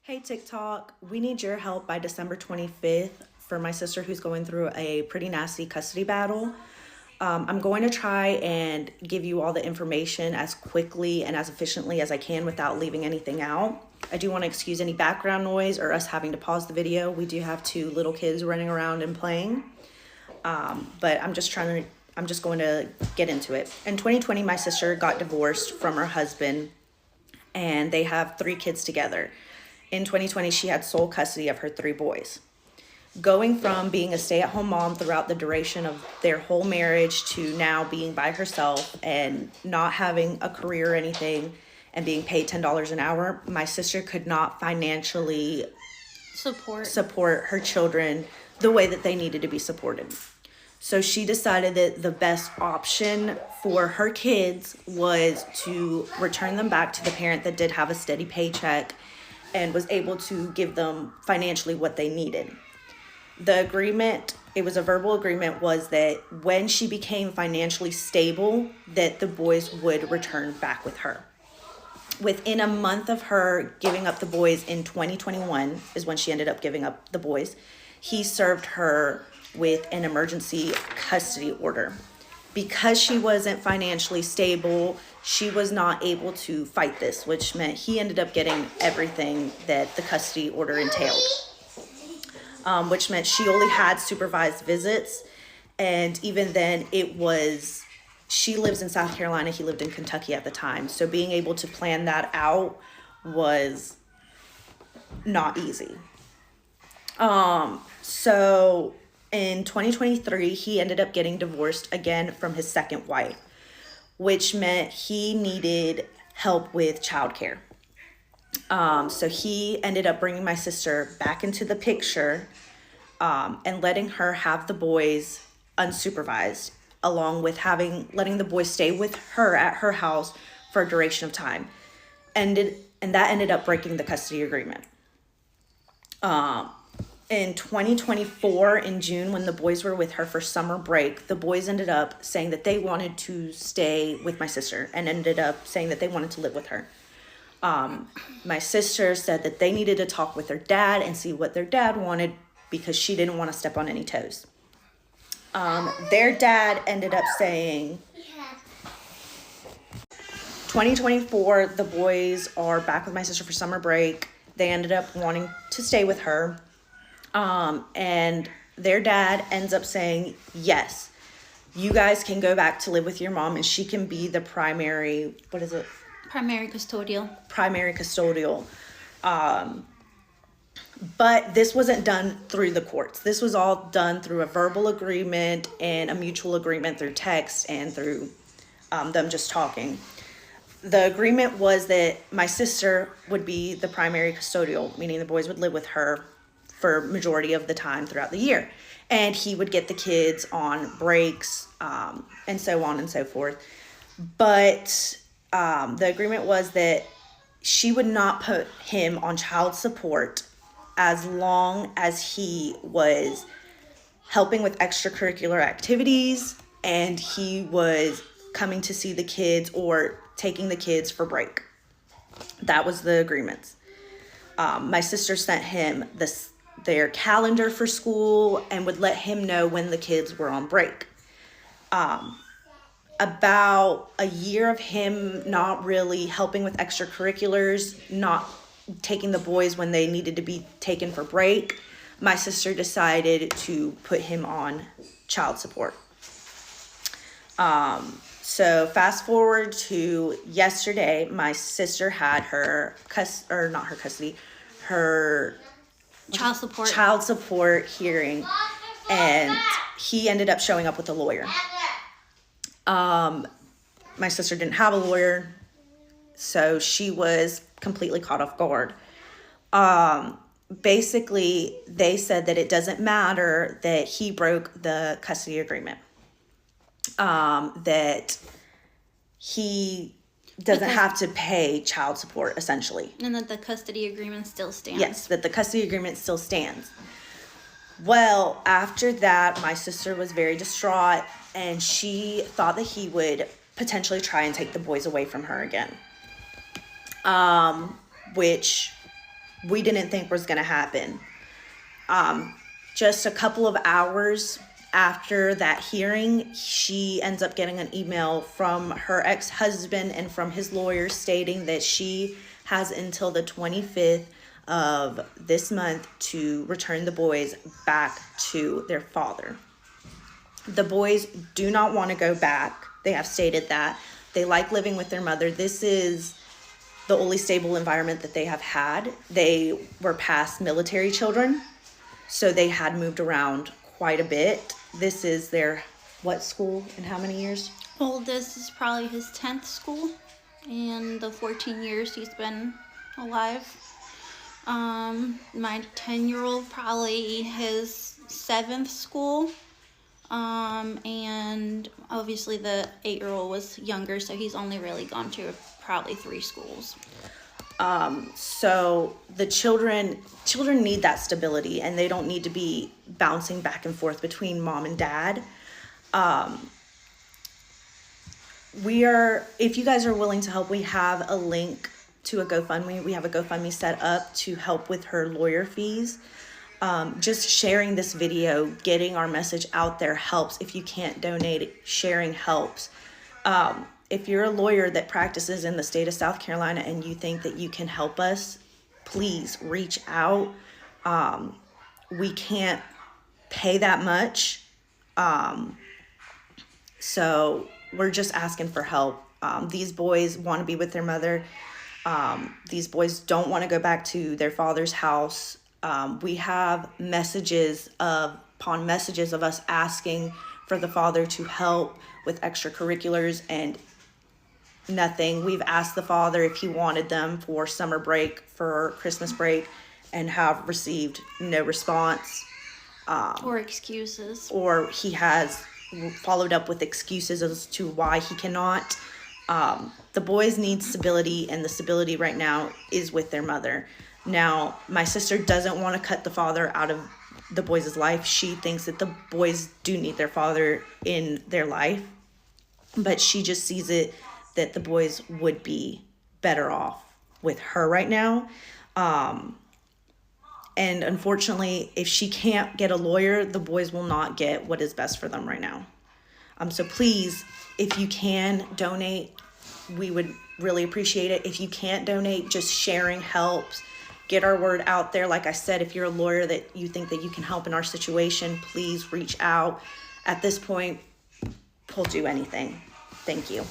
Hey TikTok, we need your help by December 25th for my sister who's going through a pretty nasty custody battle. I'm going to try and give you all the information as quickly and as efficiently as I can without leaving anything out. I do want to excuse any background noise or us having to pause the video. We do have two little kids running around and playing, but I'm just going to get into it. In 2020, my sister got divorced from her husband and they have 3 kids together. In 2020, she had sole custody of her 3 boys. Going from being a stay-at-home mom throughout the duration of their whole marriage to now being by herself and not having a career or anything and being paid $10 an hour, my sister could not financially support her children the way that they needed to be supported. So she decided that the best option for her kids was to return them back to the parent that did have a steady paycheck and was able to give them financially what they needed. The agreement, it was a verbal agreement, was that when she became financially stable, that the boys would return back with her. Within a month of her giving up the boys in 2021 is when she ended up giving up the boys. He served her with an emergency custody order. Because she wasn't financially stable, she was not able to fight this, which meant he ended up getting everything that the custody order entailed, which meant she only had supervised visits. And even then, she lives in South Carolina, he lived in Kentucky at the time. So being able to plan that out was not easy. So in 2023, he ended up getting divorced again from his second wife, which meant he needed help with childcare. So he ended up bringing my sister back into the picture and letting her have the boys unsupervised, along with letting the boys stay with her at her house for a duration of time. And that ended up breaking the custody agreement. In 2024, in June, when the boys were with her for summer break, the boys ended up saying that they wanted to stay with my sister and ended up saying that they wanted to live with her. My sister said that they needed to talk with their dad and see what their dad wanted because she didn't want to step on any toes. Their dad ended up saying, 2024, the boys are back with my sister for summer break. They ended up wanting to stay with her. And their dad ends up saying, yes, you guys can go back to live with your mom and she can be the primary custodial. But this wasn't done through the courts. This was all done through a verbal agreement and a mutual agreement through text and through them just talking. The agreement was that my sister would be the primary custodial, meaning the boys would live with her for majority of the time throughout the year. And he would get the kids on breaks, and so on and so forth. But the agreement was that she would not put him on child support as long as he was helping with extracurricular activities and he was coming to see the kids or taking the kids for break. That was the agreement. My sister sent him their calendar for school and would let him know when the kids were on break. About a year of him not really helping with extracurriculars, not taking the boys when they needed to be taken for break, my sister decided to put him on child support. So fast forward to yesterday, my sister had her child support hearing, and he ended up showing up with a lawyer. My sister didn't have a lawyer, so she was completely caught off guard. Basically, they said that it doesn't matter that he broke the custody agreement, that he doesn't have to pay child support, essentially. And that the custody agreement still stands. Yes, that the custody agreement still stands. Well, after that, my sister was very distraught, and she thought that he would potentially try and take the boys away from her again. Which we didn't think was going to happen. Just a couple of hours after that hearing, she ends up getting an email from her ex-husband and from his lawyer stating that she has until the 25th of this month to return the boys back to their father. The boys do not want to go back. They have stated that. They like living with their mother. This is the only stable environment that they have had. They were past military children, so they had moved around quite a bit. This is their, what school in how many years? Well, this is probably his 10th school in the 14 years he's been alive. My 10-year-old probably his 7th school. And obviously the 8-year-old was younger, so he's only really gone to probably 3 schools. So the children need that stability, and they don't need to be bouncing back and forth between mom and dad. If you guys are willing to help, we have a link to a GoFundMe. We have a GoFundMe set up to help with her lawyer fees. Just sharing this video, getting our message out there helps. If you can't donate, sharing helps. If you're a lawyer that practices in the state of South Carolina and you think that you can help us, please reach out. We can't pay that much. So we're just asking for help. These boys want to be with their mother. These boys don't want to go back to their father's house. We have messages upon messages of us asking for the father to help with extracurriculars, and nothing. We've asked the father if he wanted them for summer break, for Christmas break, and have received no response. Or excuses. Or he has followed up with excuses as to why he cannot. The boys need stability, and the stability right now is with their mother. Now, my sister doesn't want to cut the father out of the boys' life. She thinks that the boys do need their father in their life, but she just sees it that the boys would be better off with her right now. And unfortunately, if she can't get a lawyer, the boys will not get what is best for them right now. So please, if you can donate, we would really appreciate it. If you can't donate, just sharing helps. Get our word out there. Like I said, if you're a lawyer that you think that you can help in our situation, please reach out. At this point, we'll do anything. Thank you.